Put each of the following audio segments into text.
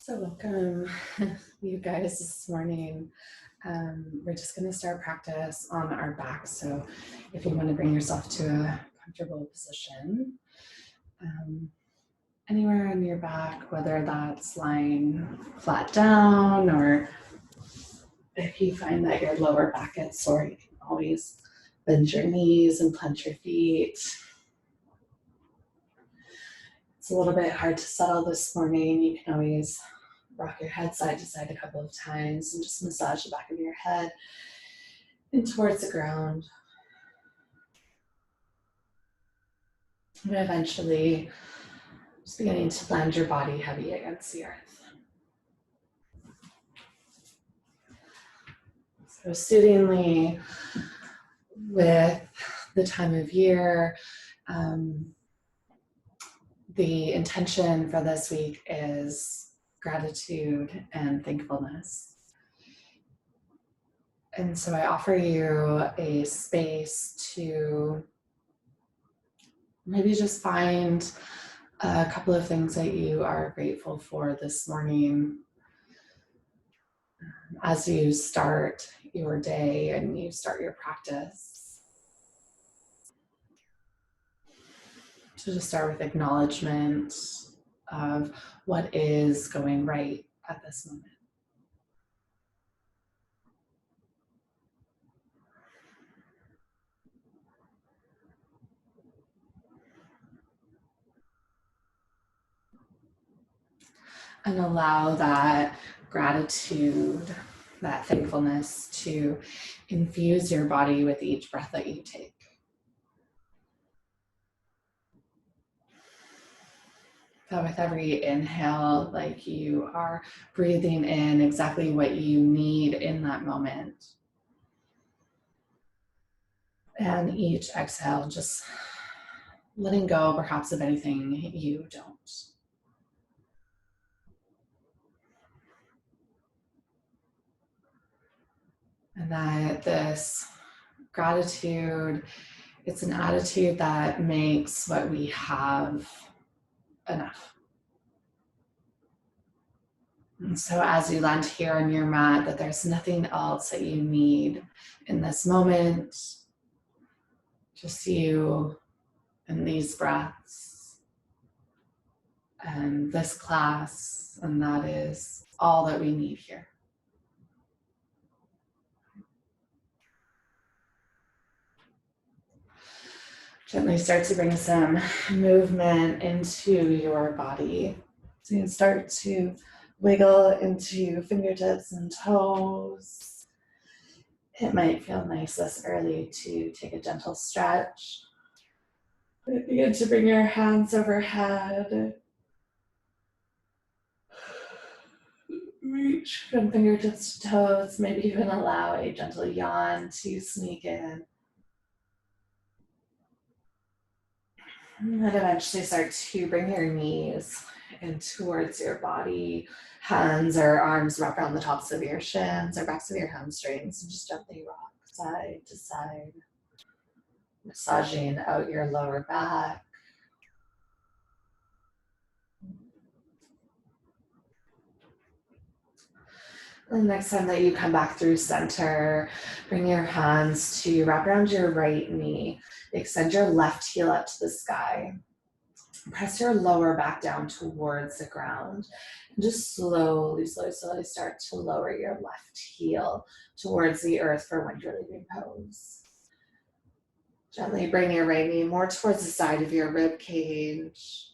So welcome, you guys, this morning. We're just going to start practice on our back. So if you want to bring yourself to a comfortable position, anywhere on your back, whether that's lying flat down or if you find that your lower back gets sore, you can always bend your knees and plant your feet. It's a little bit hard to settle this morning. You can always rock your head side to side a couple of times and just massage the back of your head and towards the ground. And eventually just beginning to land your body heavy against the earth. So soothingly, with the time of year, the intention for this week is gratitude and thankfulness. And so I offer you a space to maybe just find a couple of things that you are grateful for this morning as you start your day and you start your practice. So just start with acknowledgement of what is going right at this moment. And allow that gratitude, that thankfulness to infuse your body with each breath that you take. So with every inhale, like you are breathing in exactly what you need in that moment. And each exhale, just letting go perhaps of anything you don't. And that this gratitude, it's an attitude that makes what we have enough. And so as you land here on your mat, that there's nothing else that you need in this moment, just you and these breaths and this class, and that is all that we need here. Gently start to bring some movement into your body. So you can start to wiggle into fingertips and toes. It might feel nice this early to take a gentle stretch. Begin to bring your hands overhead. Reach from fingertips to toes. Maybe even allow a gentle yawn to sneak in. And then eventually start to bring your knees in towards your body. Hands or arms wrap around the tops of your shins or backs of your hamstrings and just gently rock side to side, massaging out your lower back. And the next time that you come back through center, bring your hands to wrap around your right knee. Extend your left heel up to the sky. Press your lower back down towards the ground. And just slowly start to lower your left heel towards the earth for winter leaving pose. Gently bring your right knee more towards the side of your rib cage.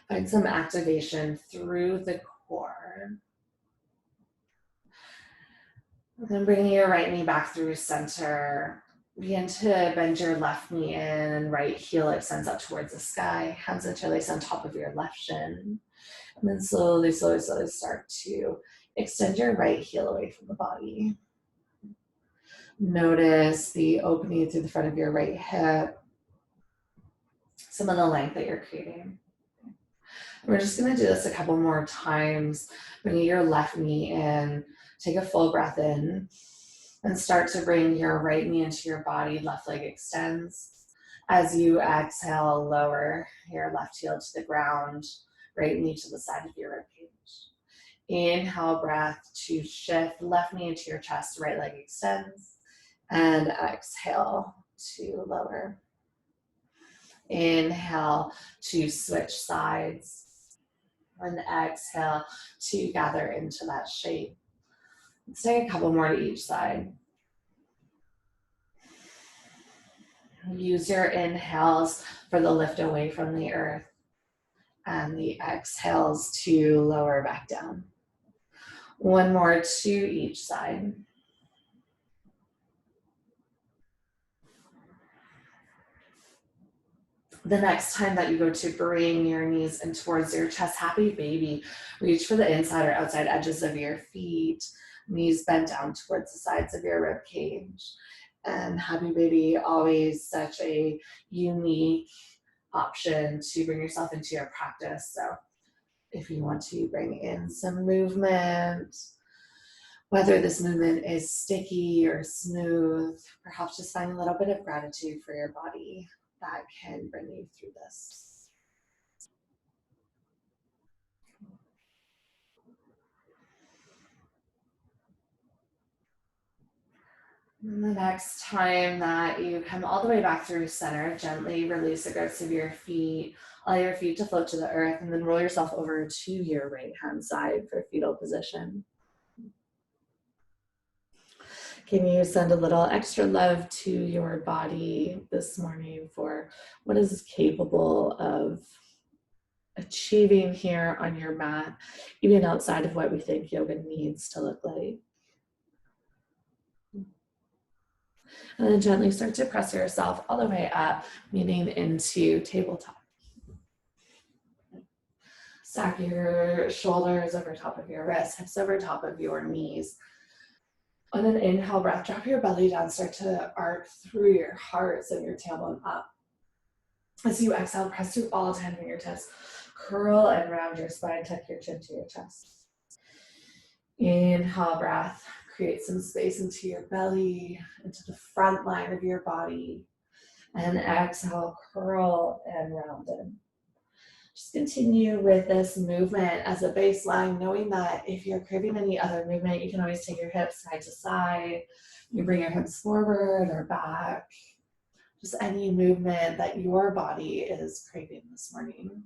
Find some activation through the core. And then bringing your right knee back through center. Begin to bend your left knee in and right heel extends up towards the sky. Hands interlace on top of your left shin. And then slowly start to extend your right heel away from the body. Notice the opening through the front of your right hip. Some of the length that you're creating. We're just going to do this a couple more times. Bring your left knee in. Take a full breath in. And start to bring your right knee into your body, left leg extends. As you exhale, lower your left heel to the ground, right knee to the side of your ribcage. Inhale, breath to shift left knee into your chest, right leg extends. And exhale to lower. Inhale to switch sides. And exhale to gather into that shape. Let's take a couple more to each side. Use your inhales for the lift away from the earth and the exhales to lower back down. One more to each side. The next time that you go to bring your knees in towards your chest, happy baby, reach for the inside or outside edges of your feet, knees bent down towards the sides of your rib cage. And happy baby, always such a unique option to bring yourself into your practice. So if you want to bring in some movement, whether this movement is sticky or smooth, perhaps just find a little bit of gratitude for your body that can bring you through this. And the next time that you come all the way back through center, gently release the grips of your feet, allow your feet to float to the earth, and then roll yourself over to your right hand side for fetal position. Can you send a little extra love to your body this morning for what is capable of achieving here on your mat, even outside of what we think yoga needs to look like? And then gently start to press yourself all the way up, meaning into tabletop. Stack your shoulders over top of your wrists, hips over top of your knees. On an inhale breath, drop your belly down, start to arc through your heart, so your tailbone up. As you exhale, press through all 10 fingertips. Curl and round your spine, tuck your chin to your chest. Inhale, breath. Create some space into your belly, into the front line of your body. And exhale, curl and round in. Just continue with this movement as a baseline, knowing that if you're craving any other movement, you can always take your hips side to side. You bring your hips forward or back. Just any movement that your body is craving this morning.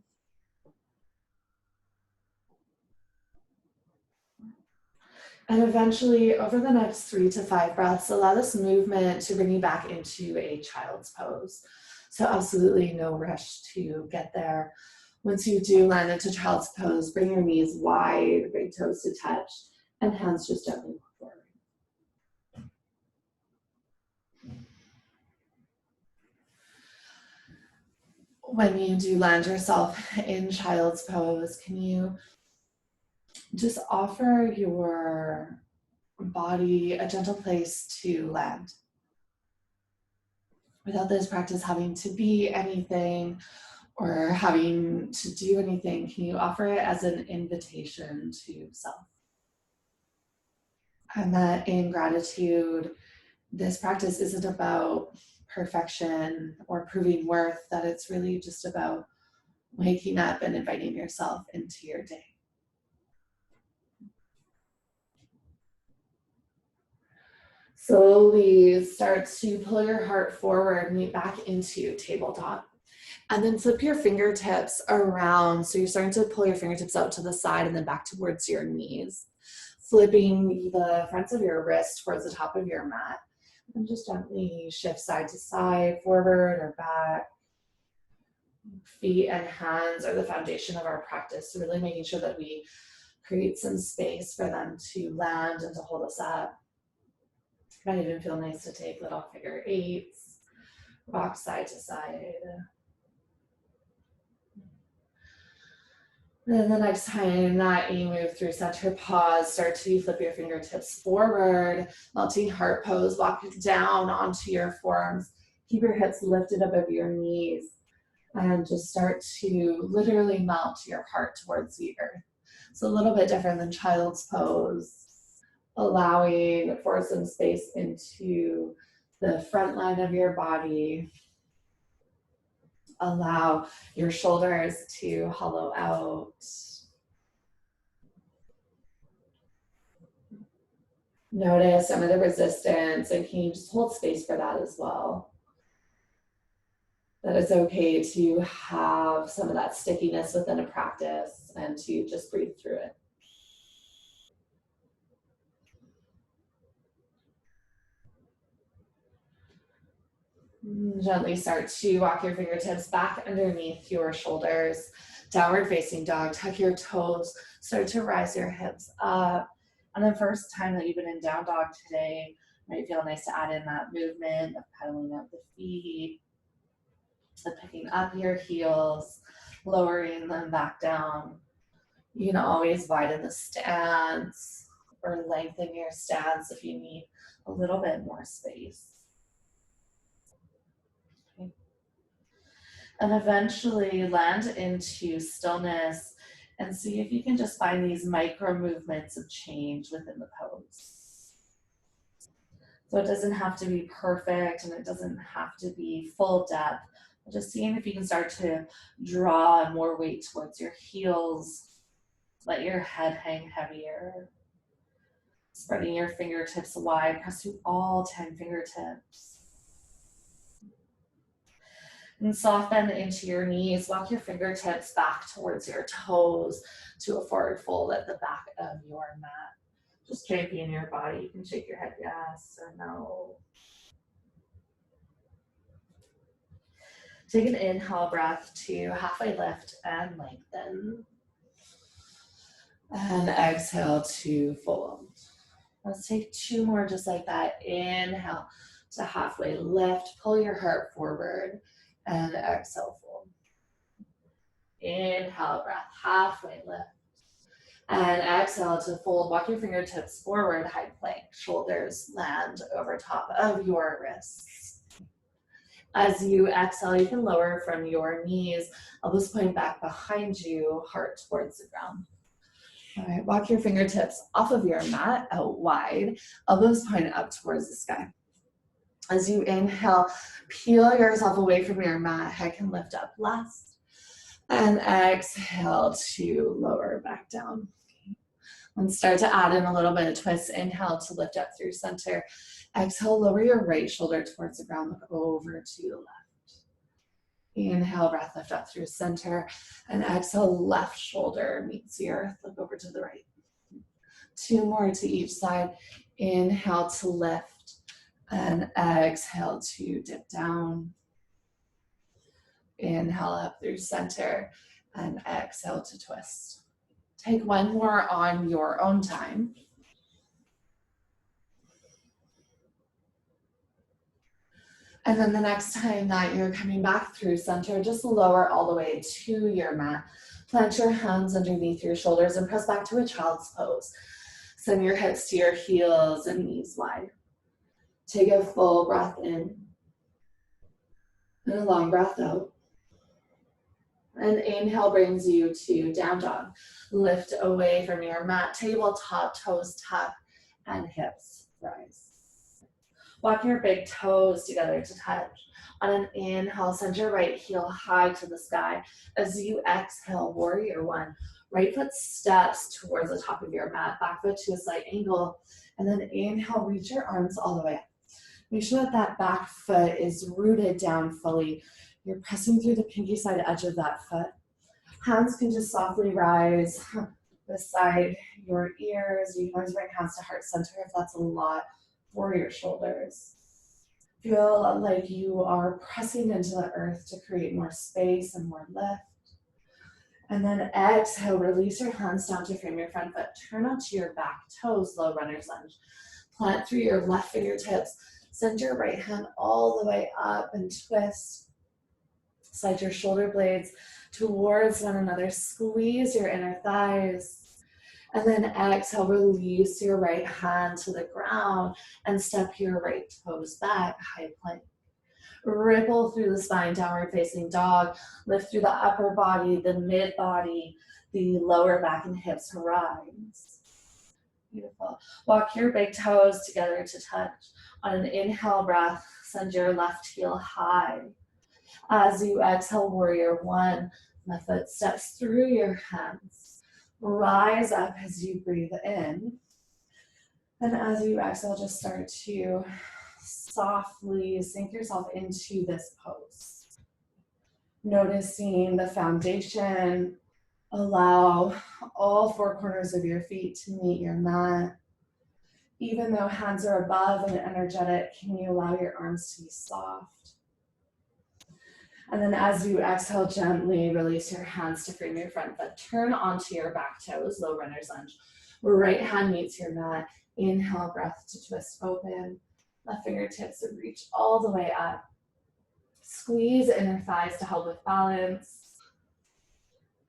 And eventually, over the next 3 to 5 breaths, allow this movement to bring you back into a child's pose. So absolutely no rush to get there. Once you do land into child's pose, bring your knees wide, big toes to touch, and hands just gently forward. When you do land yourself in child's pose, can you just offer your body a gentle place to land? Without this practice having to be anything or having to do anything, can you offer it as an invitation to self? And that in gratitude, this practice isn't about perfection or proving worth, that it's really just about waking up and inviting yourself into your day. Slowly start to pull your heart forward, meet back into tabletop. And then flip your fingertips around. So you're starting to pull your fingertips out to the side and then back towards your knees. Flipping the fronts of your wrist towards the top of your mat. And just gently shift side to side, forward or back. Feet and hands are the foundation of our practice. So really making sure that we create some space for them to land and to hold us up. It might even feel nice to take little figure eights, rock side to side. Then the next time that you move through center, pause, start to flip your fingertips forward, melting heart pose, walk down onto your forearms, keep your hips lifted above your knees, and just start to literally melt your heart towards the earth. It's a little bit different than child's pose, allowing for some space into the front line of your body. Allow your shoulders to hollow out. Notice some of the resistance, and can you just hold space for that as well? That it's okay to have some of that stickiness within a practice and to just breathe through it. Gently start to walk your fingertips back underneath your shoulders. Downward facing dog, tuck your toes, start to rise your hips up. And the first time that you've been in down dog today, might feel nice to add in that movement of pedaling up the feet, of picking up your heels, lowering them back down. You can always widen the stance or lengthen your stance if you need a little bit more space. Okay. And eventually land into stillness and see if you can just find these micro movements of change within the pose. So it doesn't have to be perfect and it doesn't have to be full depth. Just seeing if you can start to draw more weight towards your heels. Let your head hang heavier. Spreading your fingertips wide, press through all 10 fingertips. And soft bend into your knees. Walk your fingertips back towards your toes to a forward fold at the back of your mat. Just draping your body. You can shake your head yes or no. Take an inhale breath to halfway lift and lengthen. And exhale to fold. Let's take 2 more just like that. Inhale to halfway lift. Pull your heart forward and exhale fold. Inhale breath, halfway lift. And exhale to fold. Walk your fingertips forward, high plank. Shoulders land over top of your wrists. As you exhale, you can lower from your knees, elbows point back behind you, heart towards the ground. All right, walk your fingertips off of your mat, out wide, elbows point up towards the sky. As you inhale, peel yourself away from your mat, head can lift up last. And exhale to lower back down. And start to add in a little bit of twist. Inhale to lift up through center. Exhale, lower your right shoulder towards the ground, look over to the left. Inhale, breath, lift up through center. And exhale, left shoulder meets the earth, look over to the right. 2 more to each side. Inhale to lift. And exhale to dip down. Inhale up through center. And exhale to twist. Take 1 more on your own time. And then the next time that you're coming back through center, just lower all the way to your mat. Plant your hands underneath your shoulders and press back to a child's pose. Send your hips to your heels and knees wide. Take a full breath in and a long breath out. And inhale brings you to down dog. Lift away from your mat, tabletop, toes tuck, and hips rise. Walk your big toes together to touch. On an inhale, send your right heel high to the sky. As you exhale, warrior 1. Right foot steps towards the top of your mat, back foot to a slight angle. And then inhale, reach your arms all the way up. Make sure that that back foot is rooted down fully. You're pressing through the pinky side edge of that foot. Hands can just softly rise beside your ears. You can always bring hands to heart center if that's a lot for your shoulders. Feel like you are pressing into the earth to create more space and more lift. And then exhale, release your hands down to frame your front foot. Turn onto your back toes, low runner's lunge. Plant through your left fingertips. Send your right hand all the way up and twist. Slide your shoulder blades towards one another. Squeeze your inner thighs. And then exhale, release your right hand to the ground and step your right toes back, high plank. Ripple through the spine, downward facing dog. Lift through the upper body, the mid body, the lower back and hips rise. Beautiful. Walk your big toes together to touch. On an inhale breath, send your left heel high. As you exhale, warrior 1, left foot steps through your hands. Rise up as you breathe in. And as you exhale, just start to softly sink yourself into this pose. Noticing the foundation, allow all four corners of your feet to meet your mat. Even though hands are above and energetic, can you allow your arms to be soft? And then as you exhale, gently release your hands to frame your front foot. Turn onto your back toes, low runner's lunge. Right hand meets your mat. Inhale, breath to twist open. Left fingertips to reach all the way up. Squeeze inner thighs to help with balance.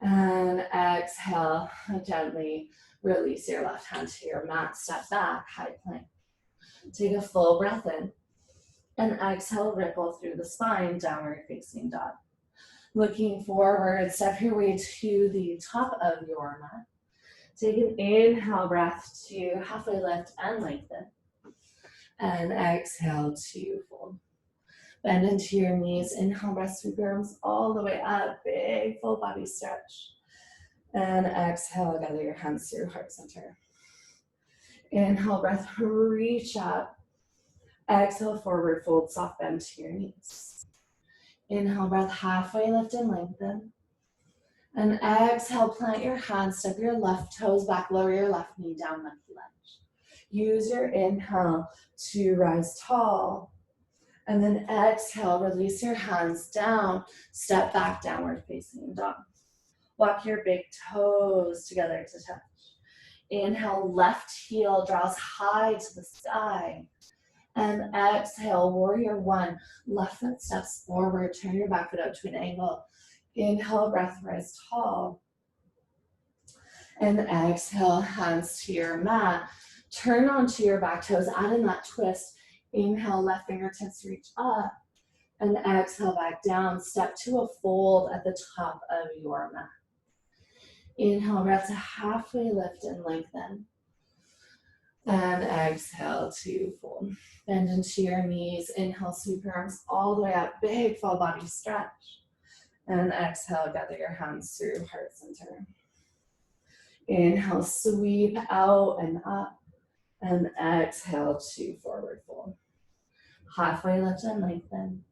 And exhale, gently release your left hand to your mat. Step back, high plank. Take a full breath in. And exhale, ripple through the spine, downward facing dog. Looking forward, step your way to the top of your mat. Take an inhale breath to halfway lift and lengthen. And exhale to fold. Bend into your knees. Inhale, breath, sweep your arms all the way up. Big full body stretch. And exhale, gather your hands through heart center. Inhale, breath, reach up. Exhale, forward fold, soft bend to your knees. Inhale, breath, halfway lift and lengthen. And exhale, plant your hands, step your left toes back, lower your left knee down, monkey lunge. Use your inhale to rise tall. And then exhale, release your hands down, step back, downward facing dog. Walk your big toes together to touch. Inhale, left heel draws high to the sky. And exhale, warrior one. Left foot steps forward, turn your back foot up to an angle. Inhale, breath, rise tall. And exhale, hands to your mat. Turn onto your back toes, add in that twist. Inhale, left fingertips reach up. And exhale, back down. Step to a fold at the top of your mat. Inhale, breath to halfway lift and lengthen. And exhale to fold. Bend into your knees. Inhale, sweep your arms all the way up. Big full body stretch. And exhale, gather your hands through heart center. Inhale, sweep out and up. And exhale to forward fold. Halfway lift and lengthen.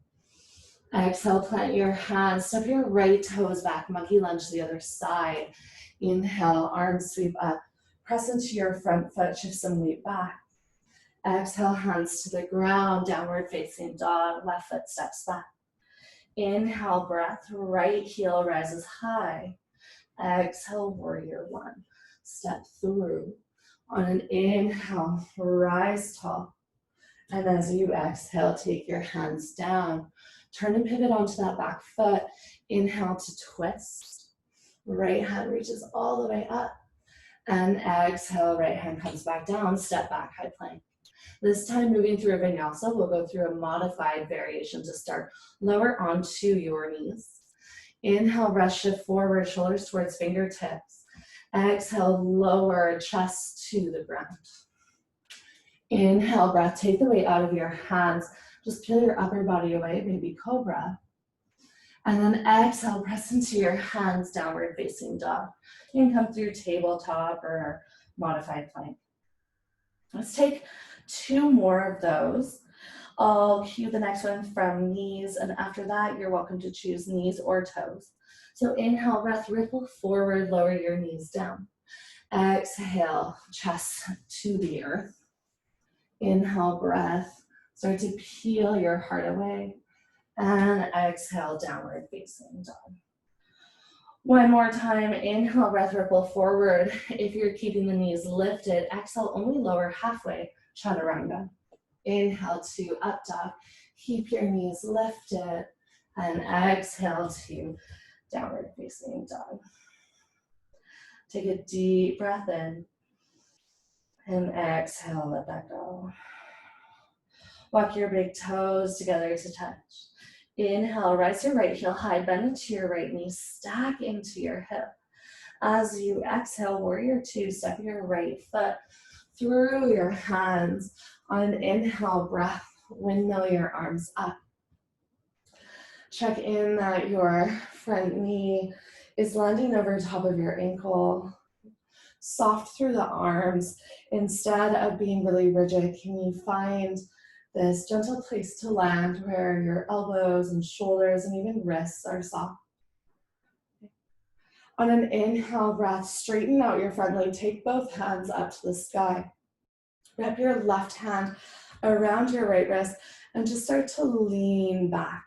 Exhale, plant your hands. Step your right toes back. Monkey lunge to the other side. Inhale, arms sweep up. Press into your front foot, shift some weight back. Exhale, hands to the ground, downward facing dog, left foot steps back. Inhale, breath, right heel rises high. Exhale, warrior one. Step through. On an inhale, rise tall. And as you exhale, take your hands down. Turn and pivot onto that back foot. Inhale to twist. Right hand reaches all the way up. And exhale, right hand comes back down, step back, high plank. This time moving through a vinyasa, we'll go through a modified variation to start. Lower onto your knees. Inhale, rest shift forward, shoulders towards fingertips. Exhale, lower chest to the ground. Inhale, breath, take the weight out of your hands. Just peel your upper body away, baby cobra. And then exhale, press into your hands, downward facing dog. You can come through tabletop or modified plank. Let's take two more of those. I'll cue the next one from knees, and after that, you're welcome to choose knees or toes. So inhale, breath, ripple forward, lower your knees down. Exhale, chest to the earth. Inhale, breath, start to peel your heart away. And exhale, downward facing dog. One more time, inhale, breath, ripple forward. If you're keeping the knees lifted, exhale, only lower halfway, chaturanga. Inhale to up dog. Keep your knees lifted. And exhale to downward facing dog. Take a deep breath in. And exhale, let that go. Walk your big toes together to touch. Inhale, rise your right heel high, bend into your right knee, stack into your hip. As you exhale, warrior two, step your right foot through your hands. On an inhale, breath, windmill your arms up. Check in that your front knee is landing over top of your ankle. soft through the arms. Instead of being really rigid, can you find this gentle place to land where your elbows and shoulders and even wrists are soft? On an inhale breath, straighten out your front leg. Take both hands up to the sky. Wrap your left hand around your right wrist and just start to lean back.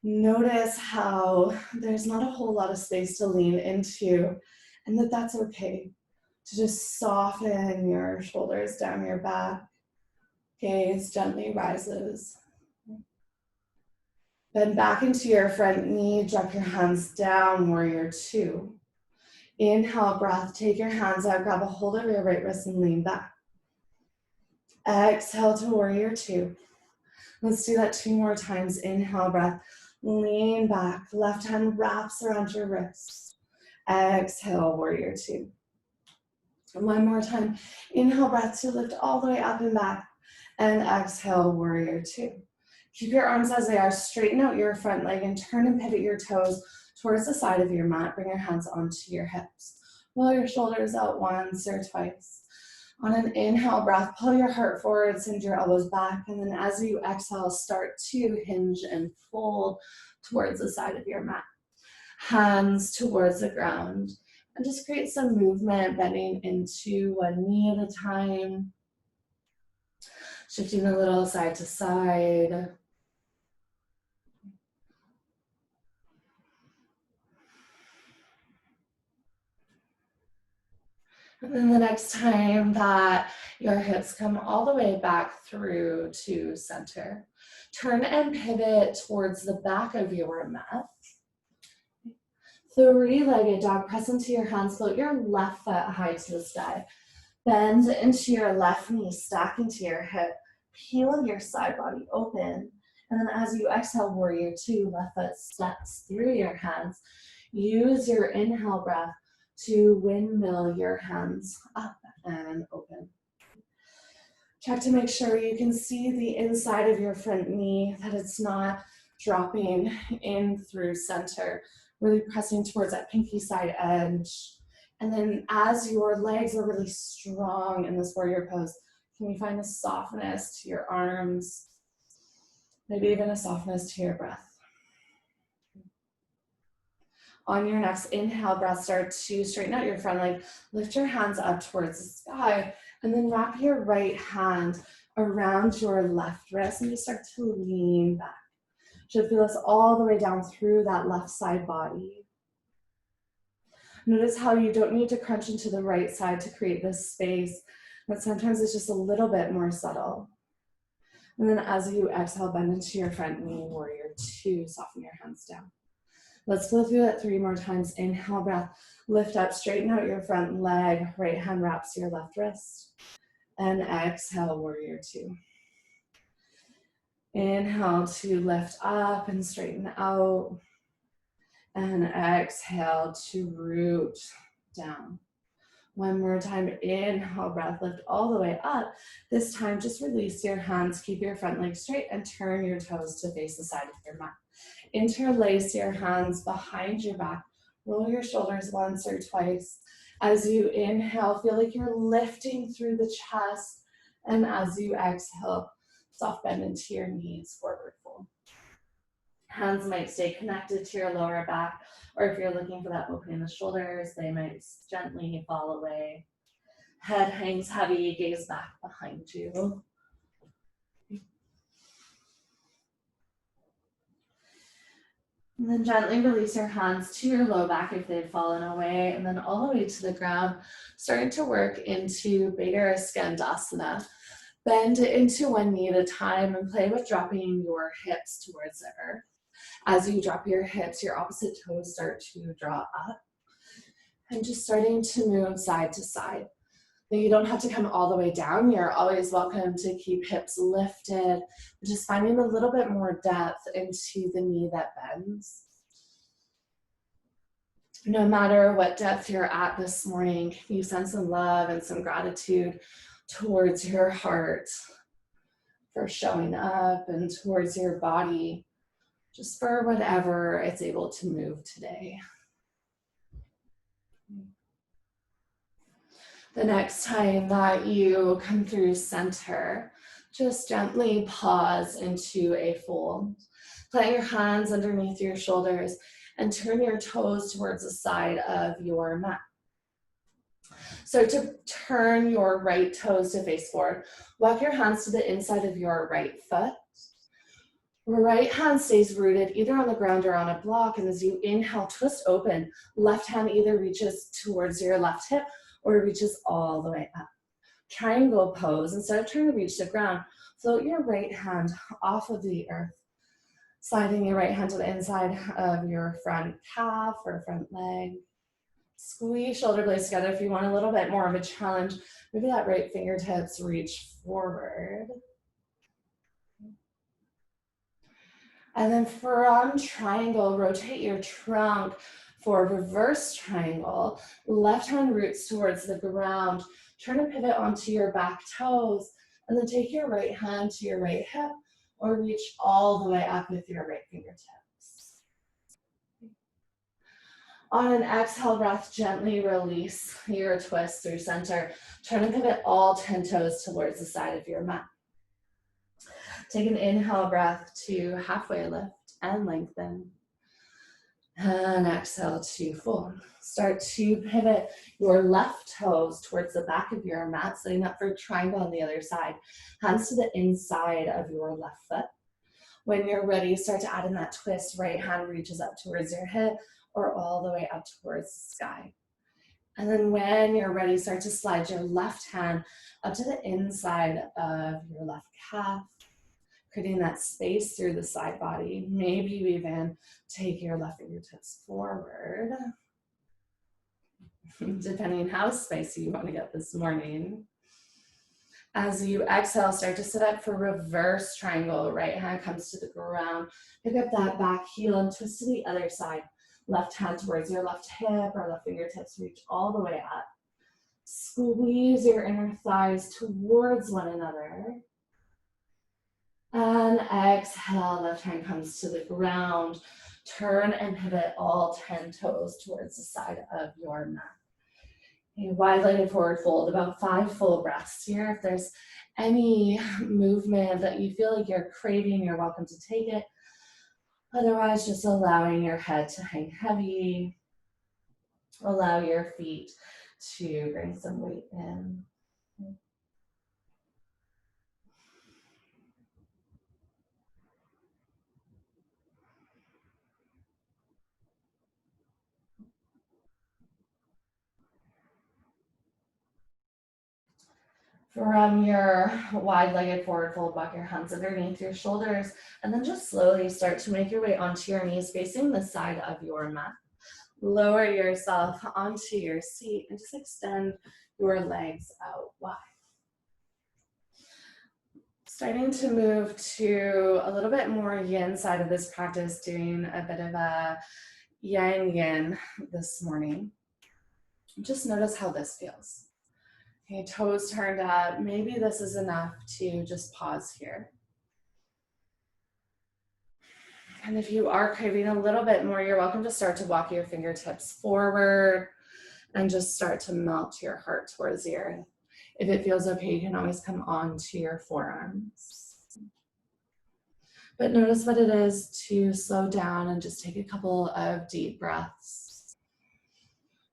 Notice how there's not a whole lot of space to lean into, and that's okay. To just soften your shoulders down your back. Gaze gently rises. Bend back into your front knee, drop your hands down, warrior two. Inhale, breath, take your hands out, grab a hold of your right wrist and lean back. Exhale to warrior two. Let's do that 2 more times. Inhale, breath, lean back, left hand wraps around your wrist. Exhale, warrior two. And 1 more time. Inhale, breath to lift all the way up and back. And exhale, warrior two. Keep your arms as they are. Straighten out your front leg and turn and pivot your toes towards the side of your mat. Bring your hands onto your hips. Roll your shoulders out once or twice. On an inhale breath, pull your heart forward, send your elbows back. And then as you exhale, start to hinge and fold towards the side of your mat. Hands towards the ground. And just create some movement, bending into one knee at a time. Shifting a little side to side. And then the next time that your hips come all the way back through to center, turn and pivot towards the back of your mat. 3-legged dog, press into your hands, float your left foot high to the sky. Bend into your left knee, stack into your hip, peel your side body open. And then as you exhale, warrior two, left foot steps through your hands. Use your inhale breath to windmill your hands up and open. Check to make sure you can see the inside of your front knee, that it's not dropping in through center, really pressing towards that pinky side edge. And then as your legs are really strong in this warrior pose, can you find a softness to your arms, maybe even a softness to your breath? On your next inhale breath, start to straighten out your front leg. Lift your hands up towards the sky, and then wrap your right hand around your left wrist and just start to lean back. Should feel this all the way down through that left side body. Notice how you don't need to crunch into the right side to create this space, but sometimes it's just a little bit more subtle. And then as you exhale, bend into your front knee, warrior two, soften your hands down. Let's go through that 3 more times. Inhale, breath, lift up, straighten out your front leg, right hand wraps your left wrist. And exhale, warrior two. Inhale to lift up and straighten out. And exhale to root down. 1 more time, inhale, breath, lift all the way up. This time, just release your hands, keep your front leg straight, and turn your toes to face the side of your mat. Interlace your hands behind your back. Roll your shoulders once or twice. As you inhale, feel like you're lifting through the chest. And as you exhale, soft bend into your knees, forward fold. Hands might stay connected to your lower back, or if you're looking for that opening in the shoulders, they might gently fall away. Head hangs heavy, gaze back behind you. And then gently release your hands to your low back if they've fallen away, and then all the way to the ground, starting to work into Beta Skandasana. Bend into one knee at a time and play with dropping your hips towards the earth. As you drop your hips, your opposite toes start to draw up and just starting to move side to side. Now you don't have to come all the way down. You're always welcome to keep hips lifted, but just finding a little bit more depth into the knee that bends. No matter what depth you're at this morning, you send some love and some gratitude towards your heart for showing up and towards your body, just for whatever it's able to move today. The next time that you come through center, just gently pause into a fold. Plant your hands underneath your shoulders and turn your toes towards the side of your mat. Start to turn your right toes to face forward. Walk your hands to the inside of your right foot. Right hand stays rooted either on the ground or on a block, and as you inhale, twist open. Left hand either reaches towards your left hip or reaches all the way up. Triangle pose. Instead of trying to reach the ground, float your right hand off of the earth, sliding your right hand to the inside of your front calf or front leg. Squeeze shoulder blades together. If you want a little bit more of a challenge, maybe that right fingertips reach forward. And then from triangle, rotate your trunk for reverse triangle. Left hand roots towards the ground. Turn to pivot onto your back toes, and then take your right hand to your right hip or reach all the way up with your right fingertips. On an exhale breath, gently release your twist through center. Turn and pivot all 10 toes towards the side of your mat. Take an inhale breath to halfway lift and lengthen. And exhale to fold. Start to pivot your left toes towards the back of your mat, setting up for a triangle on the other side. Hands to the inside of your left foot. When you're ready, start to add in that twist. Right hand reaches up towards your hip or all the way up towards the sky. And then when you're ready, start to slide your left hand up to the inside of your left calf, creating that space through the side body. Maybe you even take your left fingertips forward, depending on how spicy you want to get this morning. As you exhale, start to sit up for reverse triangle. Right hand comes to the ground. Pick up that back heel and twist to the other side. Left hand towards your left hip or left fingertips reach all the way up. Squeeze your inner thighs towards one another. And exhale, left hand comes to the ground. Turn and pivot all 10 toes towards the side of your mat. A wide-legged forward fold, about 5 full breaths here. If there's any movement that you feel like you're craving, you're welcome to take it. Otherwise, just allowing your head to hang heavy. Allow your feet to bring some weight in. From your wide-legged forward fold, walk your hands underneath your shoulders, and then just slowly start to make your way onto your knees, facing the side of your mat. Lower yourself onto your seat and just extend your legs out wide. Starting to move to a little bit more yin side of this practice, doing a bit of a yang yin this morning. Just notice how this feels. Okay, toes turned up. Maybe this is enough to just pause here. And if you are craving a little bit more, you're welcome to start to walk your fingertips forward and just start to melt your heart towards the earth. If it feels okay, you can always come on to your forearms. But notice what it is to slow down and just take a couple of deep breaths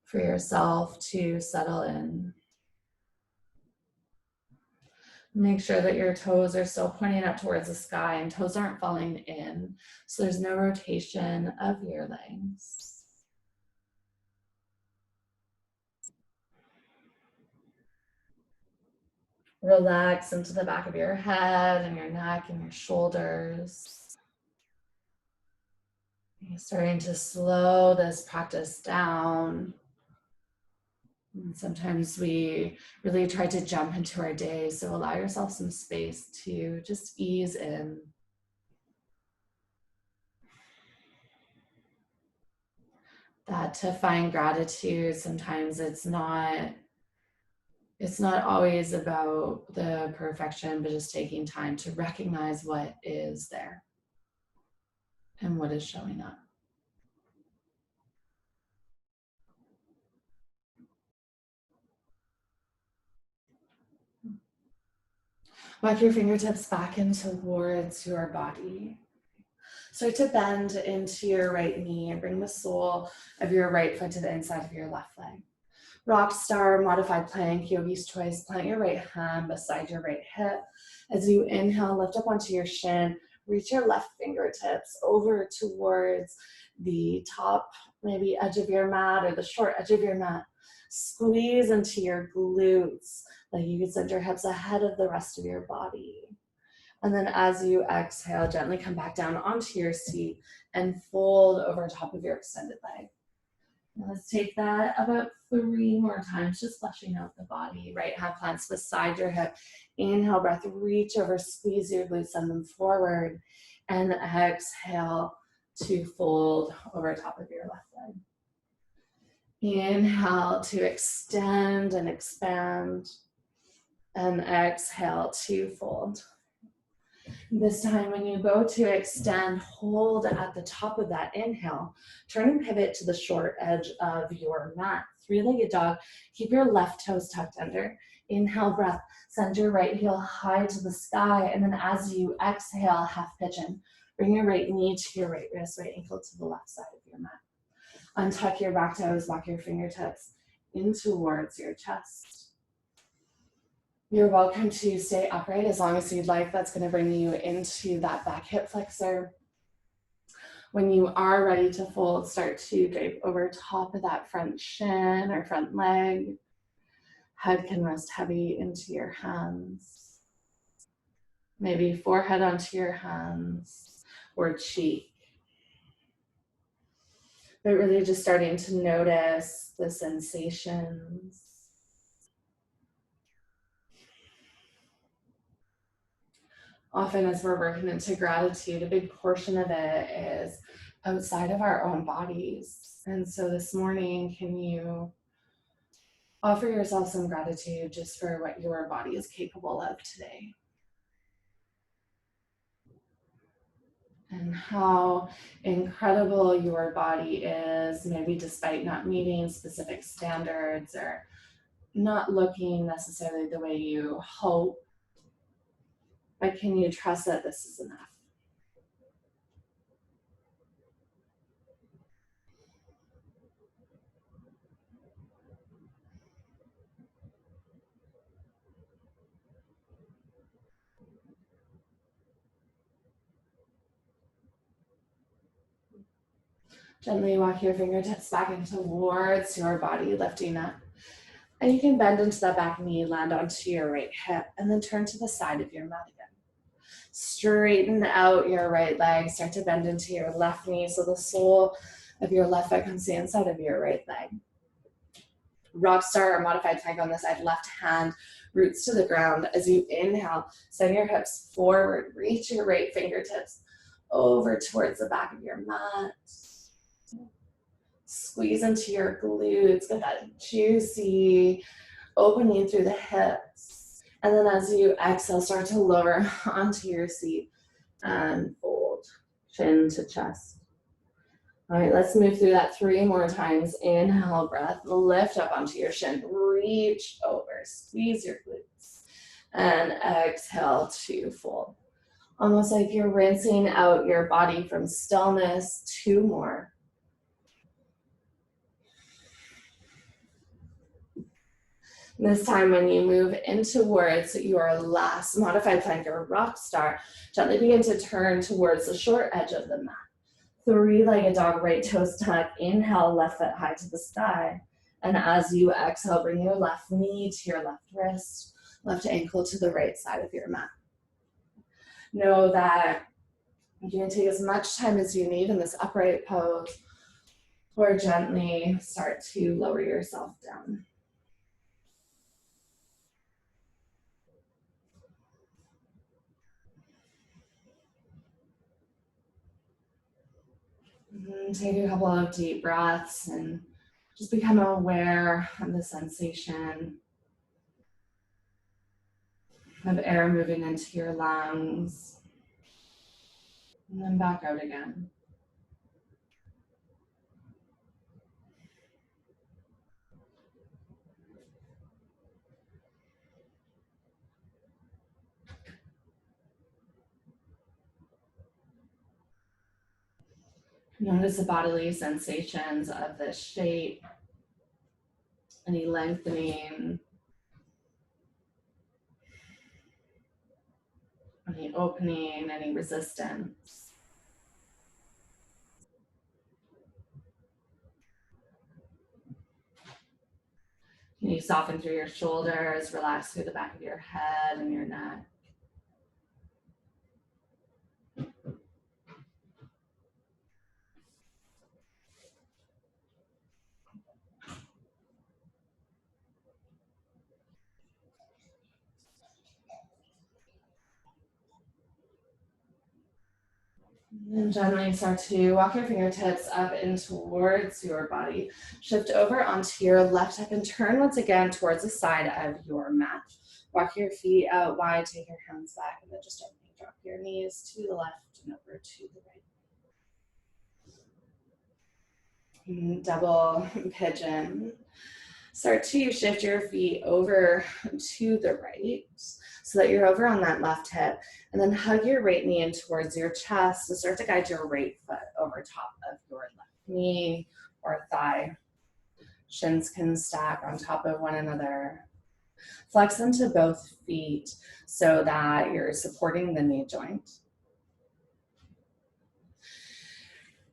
for yourself to settle in. Make sure that your toes are still pointing up towards the sky and toes aren't falling in, so there's no rotation of your legs. Relax into the back of your head and your neck and your shoulders. You're starting to slow this practice down. And sometimes we really try to jump into our day, so allow yourself some space to just ease in. That to find gratitude, sometimes it's not always about the perfection, but just taking time to recognize what is there and what is showing up. Walk your fingertips back in towards your body. Start to bend into your right knee and bring the sole of your right foot to the inside of your left leg. Rock Star, Modified Plank, Yogi's Choice. Plant your right hand beside your right hip. As you inhale, lift up onto your shin. Reach your left fingertips over towards the top, maybe edge of your mat or the short edge of your mat. Squeeze into your glutes, like you can send your hips ahead of the rest of your body. And then as you exhale, gently come back down onto your seat and fold over top of your extended leg. Now let's take that about 3 more times, just fleshing out the body. Right hand plants beside your hip. Inhale, breath, reach over, squeeze your glutes, send them forward. And exhale to fold over top of your left leg. Inhale to extend and expand. And exhale to fold. This time when you go to extend, hold at the top of that inhale. Turn and pivot to the short edge of your mat. 3-legged dog. Keep your left toes tucked under. Inhale, breath. Send your right heel high to the sky. And then as you exhale, half pigeon. Bring your right knee to your right wrist, right ankle to the left side of your mat. Untuck your back toes, walk your fingertips in towards your chest. You're welcome to stay upright as long as you'd like. That's going to bring you into that back hip flexor. When you are ready to fold, start to drape over top of that front shin or front leg. Head can rest heavy into your hands. Maybe forehead onto your hands or cheek. But really just starting to notice the sensations. Often as we're working into gratitude, a big portion of it is outside of our own bodies. And so this morning, can you offer yourself some gratitude just for what your body is capable of today? And how incredible your body is, maybe despite not meeting specific standards or not looking necessarily the way you hope. But can you trust that this is enough? Gently walk your fingertips back in towards your body, lifting up. And you can bend into that back knee, land onto your right hip, and then turn to the side of your mat again. Straighten out your right leg, start to bend into your left knee so the sole of your left foot comes to the inside of your right leg. Rock Star or Modified Plank on the side, left hand roots to the ground. As you inhale, send your hips forward, reach your right fingertips over towards the back of your mat. Squeeze into your glutes, get that juicy opening through the hips. And then as you exhale, start to lower onto your seat and fold, chin to chest. All right, let's move through that 3 more times. Inhale, breath, lift up onto your shin, reach over, squeeze your glutes. And exhale to fold. Almost like you're rinsing out your body from stillness. 2 more. This time when you move in towards your last Modified Plank or Rock Star, gently begin to turn towards the short edge of the mat. 3-legged dog, right toes tuck. Inhale, left foot high to the sky. And as you exhale, bring your left knee to your left wrist, left ankle to the right side of your mat. Know that you can take as much time as you need in this upright pose, or gently start to lower yourself down. Take a couple of deep breaths and just become aware of the sensation of air moving into your lungs. And then back out again. Notice the bodily sensations of this shape, any lengthening, any opening, any resistance. Can you soften through your shoulders, relax through the back of your head and your neck? And gently start to walk your fingertips up in towards your body. Shift over onto your left hip and turn once again towards the side of your mat. Walk your feet out wide, take your hands back, and then just gently drop your knees to the left and over to the right. And double pigeon. Start to shift your feet over to the right so that you're over on that left hip, and then hug your right knee in towards your chest and start to guide your right foot over top of your left knee or thigh. Shins can stack on top of one another. Flex into both feet so that you're supporting the knee joint.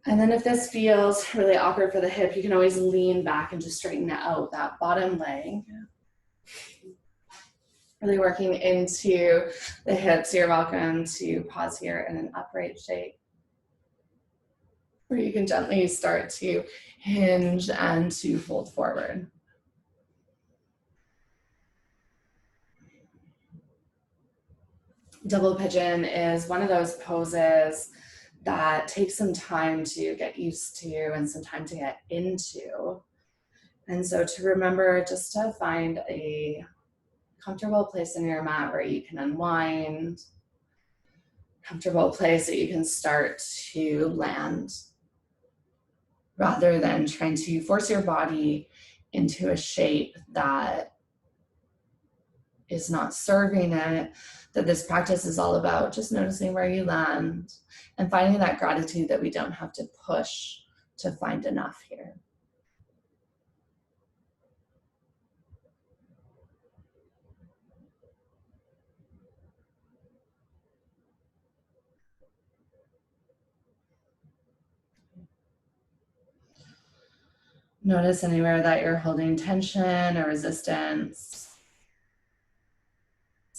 And then if this feels really awkward for the hip, you can always lean back and just straighten out that bottom leg. Really working into the hips. You're welcome to pause here in an upright shape, where you can gently start to hinge and to fold forward. Double pigeon is one of those poses that takes some time to get used to and some time to get into. And so to remember just to find a comfortable place in your mat where you can unwind, comfortable place that you can start to land, rather than trying to force your body into a shape that is not serving it. That this practice is all about just noticing where you land and finding that gratitude that we don't have to push to find enough here. Notice anywhere that you're holding tension or resistance,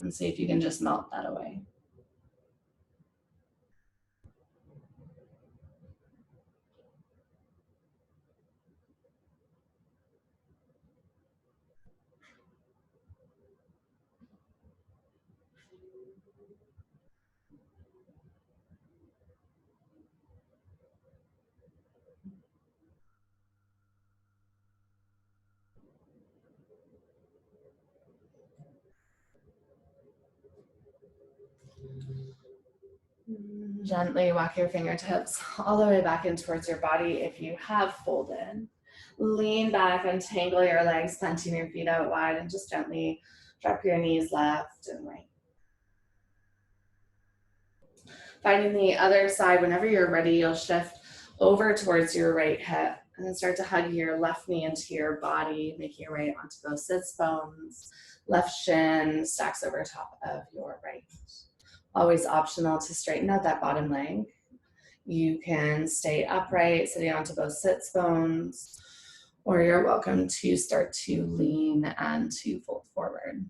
and see if you can just melt that away. Gently walk your fingertips all the way back in towards your body if you have folded. Lean back, untangle your legs, planting your feet out wide, and just gently drop your knees left and right. Finding the other side, whenever you're ready, you'll shift over towards your right hip and then start to hug your left knee into your body, making your way onto those sits bones. Left shin stacks over top of your right. Always optional to straighten out that bottom leg. You can stay upright, sitting onto both sits bones, or you're welcome to start to lean and to fold forward.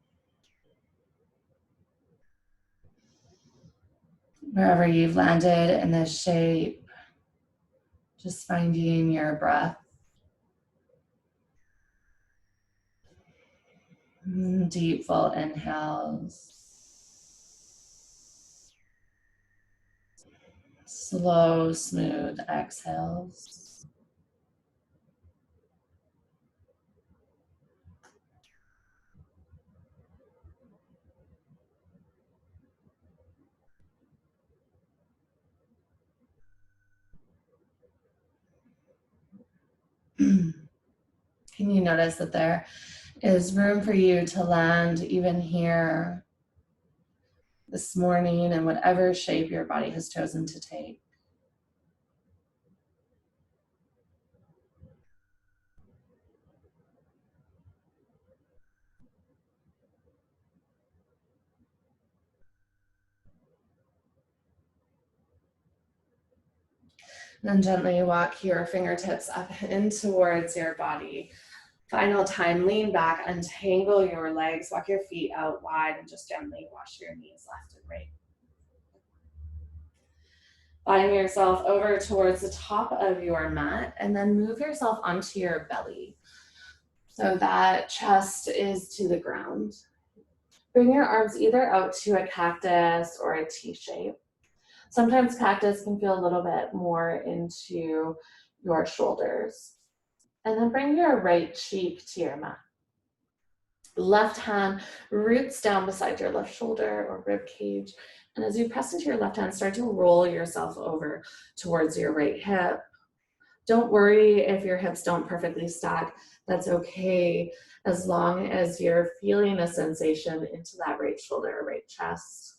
Wherever you've landed in this shape, just finding your breath. Deep, full inhales. Slow, smooth exhales. Can you notice that there is room for you to land even here this morning in whatever shape your body has chosen to take? Then gently walk your fingertips up in towards your body. Final time, lean back, untangle your legs, walk your feet out wide, and just gently wash your knees left and right. Find yourself over towards the top of your mat, and then move yourself onto your belly. So that chest is to the ground. Bring your arms either out to a cactus or a T shape. Sometimes cactus can feel a little bit more into your shoulders. And then bring your right cheek to your mat. Left hand roots down beside your left shoulder or rib cage. And as you press into your left hand, start to roll yourself over towards your right hip. Don't worry if your hips don't perfectly stack. That's okay, as long as you're feeling a sensation into that right shoulder or right chest.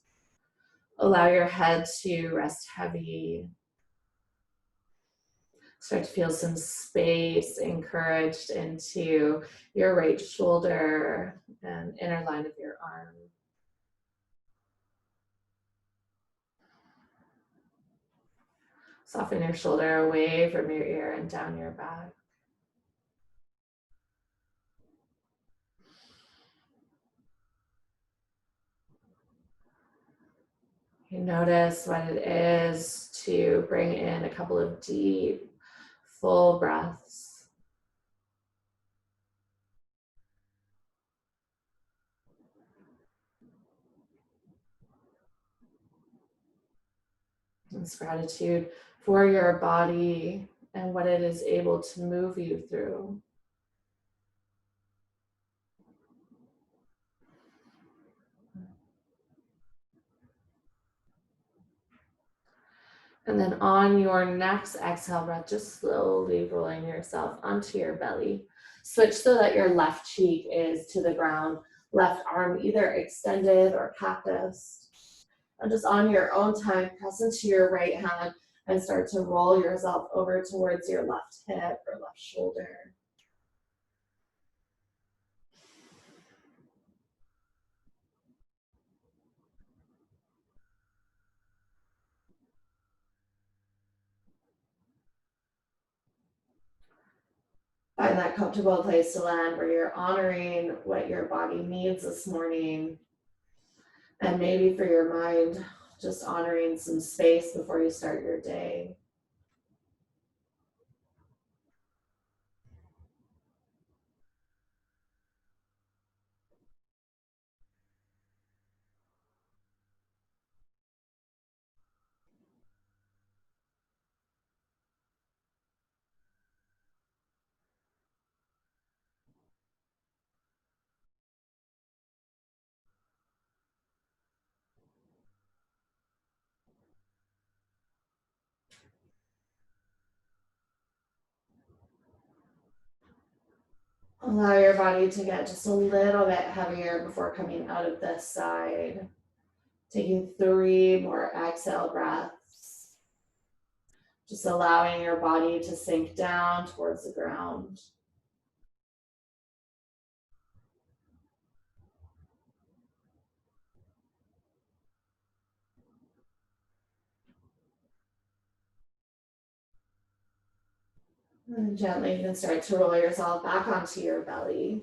Allow your head to rest heavy. Start to feel some space encouraged into your right shoulder and inner line of your arm. Soften your shoulder away from your ear and down your back. You notice what it is to bring in a couple of deep, full breaths. It's gratitude for your body and what it is able to move you through. And then on your next exhale breath, just slowly rolling yourself onto your belly. Switch so that your left cheek is to the ground, left arm either extended or cactus. And just on your own time, press into your right hand and start to roll yourself over towards your left hip or left shoulder. Find that comfortable place to land where you're honoring what your body needs this morning. And maybe for your mind, just honoring some space before you start your day. Allow your body to get just a little bit heavier before coming out of this side. Taking 3 more exhale breaths. Just allowing your body to sink down towards the ground. And gently you can start to roll yourself back onto your belly.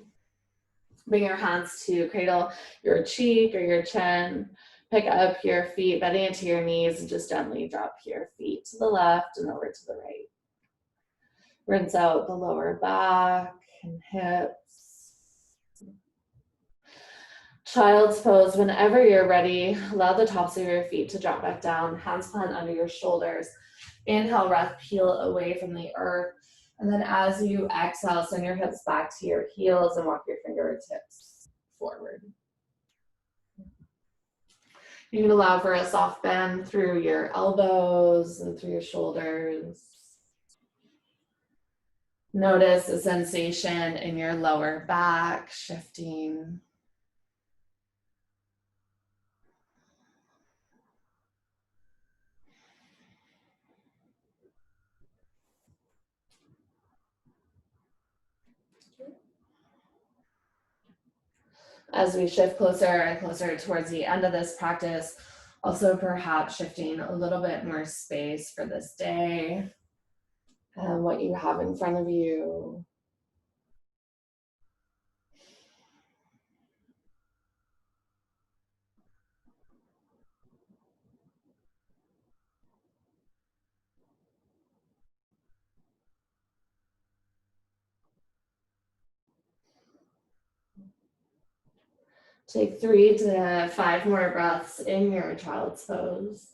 Bring your hands to cradle your cheek or your chin. Pick up your feet, bending into your knees, and just gently drop your feet to the left and over to the right. Rinse out the lower back and hips. Child's pose. Whenever you're ready, allow the tops of your feet to drop back down, hands plant under your shoulders. Inhale, breath, peel away from the earth. And then as you exhale, send your hips back to your heels and walk your fingertips forward. You can allow for a soft bend through your elbows and through your shoulders. Notice the sensation in your lower back shifting. As we shift closer and closer towards the end of this practice, also perhaps shifting a little bit more space for this day. and what you have in front of you. Take 3 to 5 more breaths in your child's pose.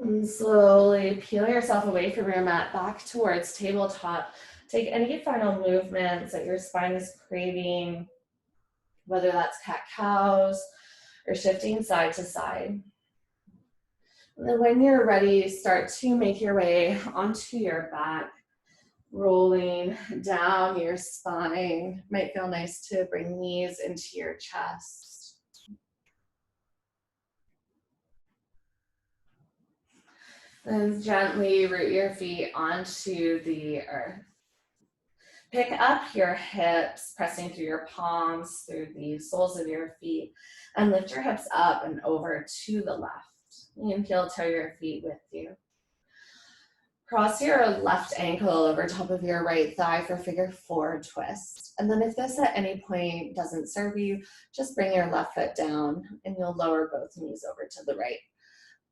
And slowly peel yourself away from your mat back towards tabletop. Take any final movements that your spine is craving, whether that's cat cows or shifting side to side. And then when you're ready, start to make your way onto your back, rolling down your spine. Might feel nice to bring knees into your chest. Then gently root your feet onto the earth. Pick up your hips, pressing through your palms, through the soles of your feet, and lift your hips up and over to the left. You can heel toe your feet with you. Cross your left ankle over top of your right thigh for figure 4 twist. And then if this at any point doesn't serve you, just bring your left foot down and you'll lower both knees over to the right.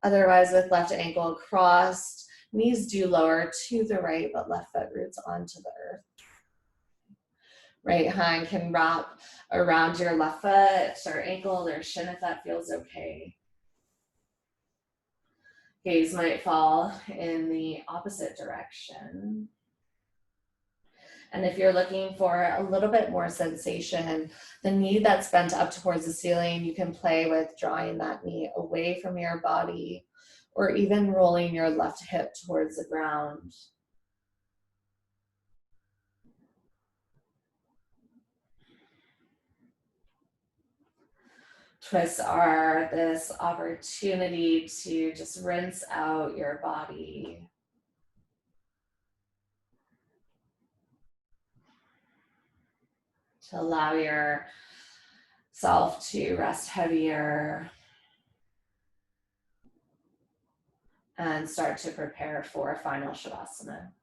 Otherwise, with left ankle crossed, knees do lower to the right, but left foot roots onto the earth. Right hand can wrap around your left foot or ankle or shin if that feels okay. Gaze might fall in the opposite direction. And if you're looking for a little bit more sensation, the knee that's bent up towards the ceiling, you can play with drawing that knee away from your body or even rolling your left hip towards the ground. Twists are this opportunity to just rinse out your body. To allow yourself to rest heavier and start to prepare for final Shavasana.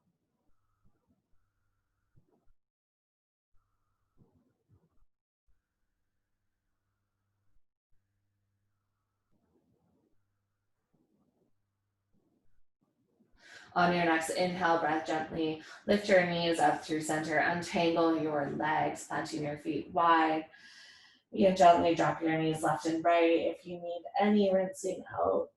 On your next inhale, breath gently, lift your knees up through center, untangle your legs, planting your feet wide. You can gently drop your knees left and right if you need any rinsing out.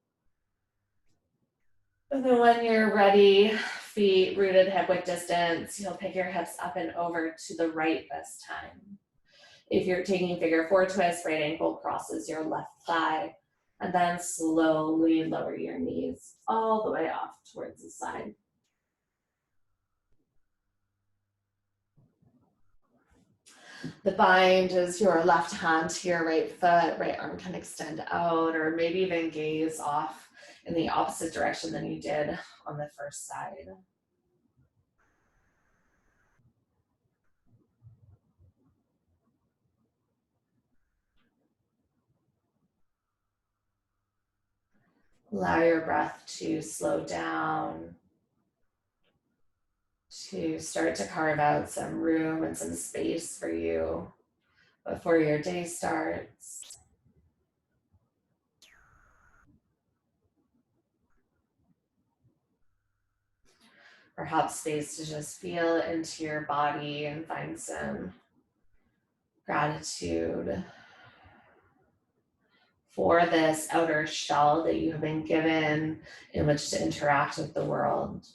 And then when you're ready, feet rooted hip width distance, you'll pick your hips up and over to the right this time. If you're taking figure 4 twist, right ankle crosses your left thigh, and then slowly lower your knees all the way off towards the side. The bind is your left hand to your right foot, right arm can extend out, or maybe even gaze off in the opposite direction than you did on the first side. Allow your breath to slow down, to start to carve out some room and some space for you before your day starts. Perhaps space to just feel into your body and find some gratitude for this outer shell that you have been given in which to interact with the world.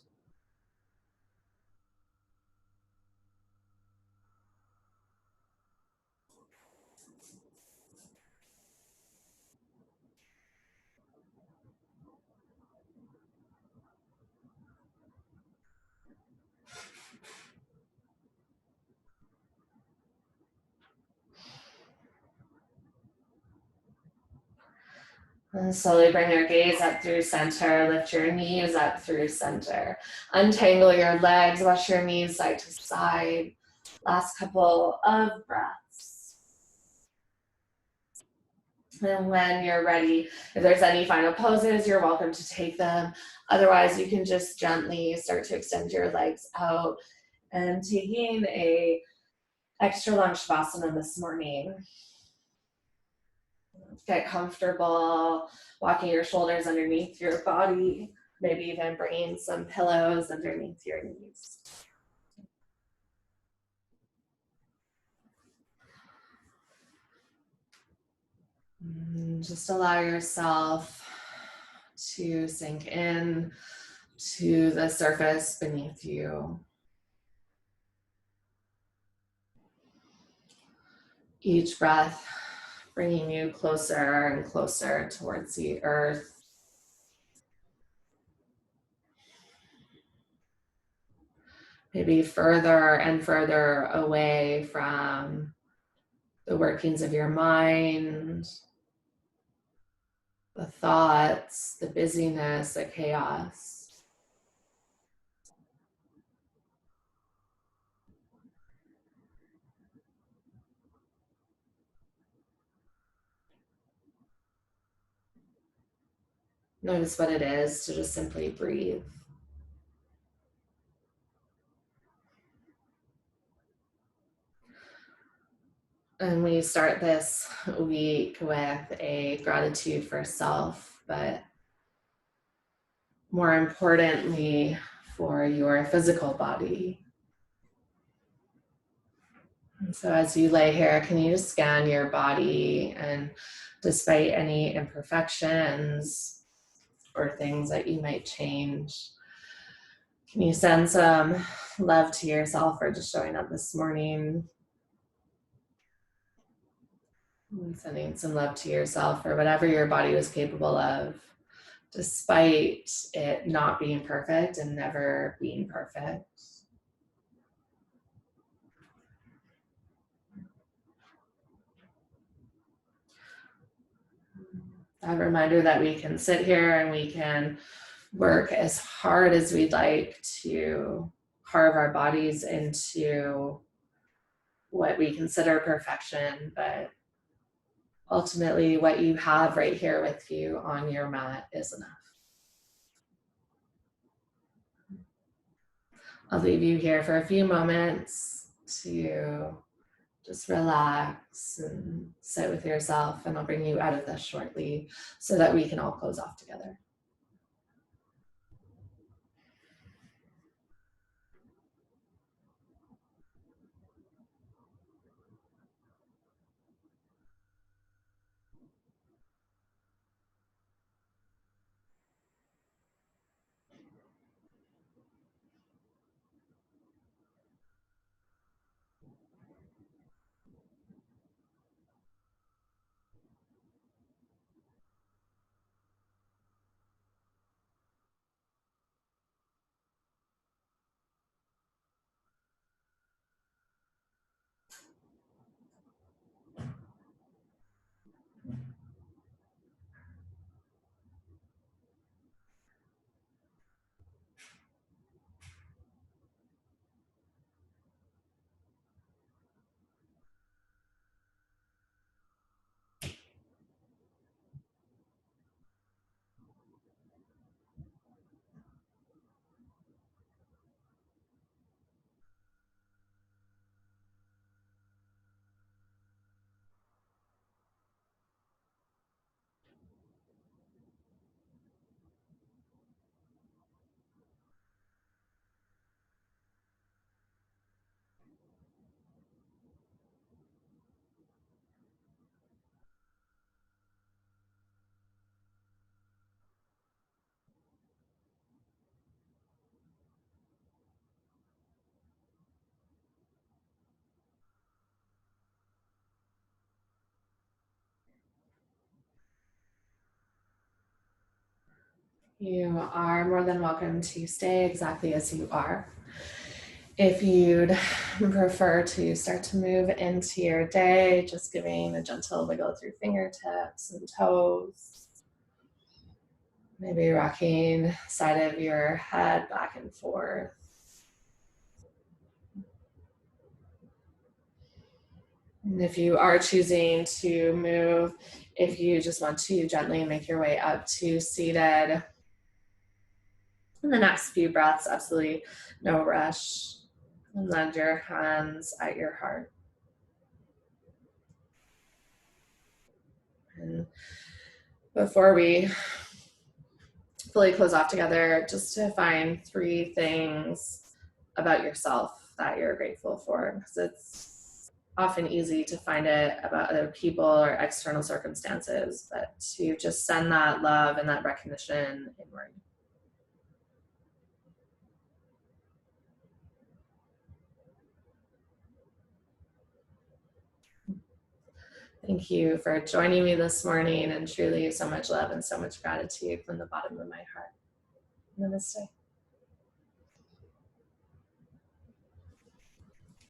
And slowly bring your gaze up through center, lift your knees up through center. Untangle your legs, wash your knees side to side. Last couple of breaths. And when you're ready, if there's any final poses, you're welcome to take them. Otherwise, you can just gently start to extend your legs out and taking a extra long shavasana this morning. Get comfortable walking your shoulders underneath your body, maybe even bringing some pillows underneath your knees. Just allow yourself to sink in to the surface beneath you. Each breath bringing you closer and closer towards the earth. Maybe further and further away from the workings of your mind, the thoughts, the busyness, the chaos. Notice what it is to just simply breathe. And we start this week with a gratitude for self, but more importantly, for your physical body. And so as you lay here, can you just scan your body, and despite any imperfections or things that you might change, can you send some love to yourself for just showing up this morning? And sending some love to yourself for whatever your body was capable of, despite it not being perfect and never being perfect. A reminder that we can sit here and we can work as hard as we'd like to carve our bodies into what we consider perfection, but ultimately what you have right here with you on your mat is enough. I'll leave you here for a few moments to just relax and sit with yourself, and I'll bring you out of this shortly so that we can all close off together. You are more than welcome to stay exactly as you are. If you'd prefer to start to move into your day, just giving a gentle wiggle through fingertips and toes. Maybe rocking side of your head back and forth. And if you are choosing to move, if you just want to gently make your way up to seated, in the next few breaths, absolutely no rush. And land your hands at your heart. And before we fully close off together, just to find 3 things about yourself that you're grateful for, because it's often easy to find it about other people or external circumstances, but to just send that love and that recognition inward. Thank you for joining me this morning, and truly so much love and so much gratitude from the bottom of my heart. Namaste.